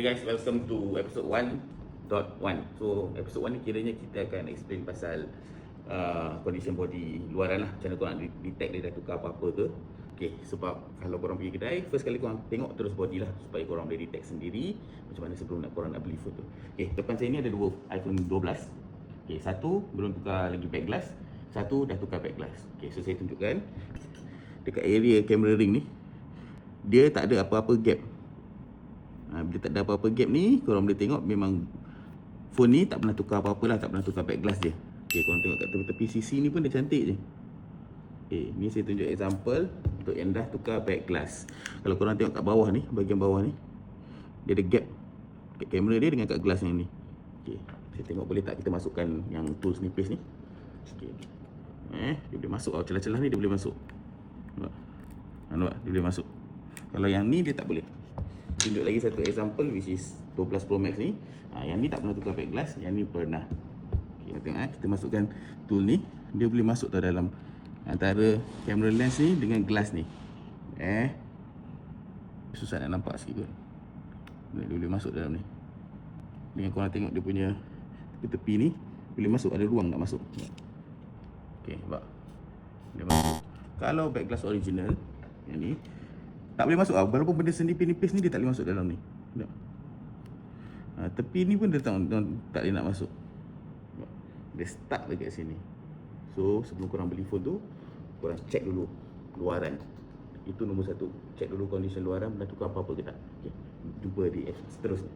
Hey guys, welcome to episode 1.1. So episode 1 ni kiranya kita akan explain pasal condition body luaran lah. Macam mana korang nak detect dia dah tukar apa-apa ke. Okay, sebab kalau korang pergi kedai, first kali korang tengok terus body lah, supaya korang boleh detect sendiri macam mana sebelum korang nak beli phone tu. Okay, depan saya ni ada dua iPhone 12. Okay, satu belum tukar lagi back glass, satu dah tukar back glass. Okay, so saya tunjukkan dekat area camera ring ni, dia tak ada apa-apa gap. Bila tak ada apa-apa gap ni, korang boleh tengok memang phone ni tak pernah tukar apa-apa lah, tak pernah tukar back glass dia. Okay, korang tengok kat tepi sisi ni pun dia cantik je. Okay, ni saya tunjuk example untuk yang dah tukar back glass. Kalau korang tengok kat bawah ni, bahagian bawah ni, dia ada gap kat kamera dia dengan kat glass yang ni. Okay, saya tengok boleh tak kita masukkan yang tools nipis ni. Okay. Dia boleh masuk, celah-celah ni dia boleh masuk. Nampak? Nampak? Dia boleh masuk. Kalau yang ni dia tak boleh. Tunjuk lagi satu example which is 12 Pro Max ni. Yang ni tak pernah tukar back glass, yang ni pernah. Okay, tengok kita masukkan tool ni, dia boleh masuk tu dalam antara camera lens ni dengan glass ni. Susah nak nampak sikit kot. Dia boleh masuk dalam ni. Dengan korang tengok dia punya tepi-tepi ni, boleh masuk, ada ruang nak masuk. Okay, nampak? Boleh masuk. Kalau back glass original, yang ni tak boleh masuk. Walaupun benda senipis-nipis ni dia tak boleh masuk dalam ni. Tepi ni pun dia tak boleh nak masuk. Dia stuck dekat sini. So sebelum korang beli phone tu, korang check dulu luaran. Itu nombor satu. Check dulu condition luaran, dah tukar apa-apa ke tak. Okay, jumpa di episode seterusnya.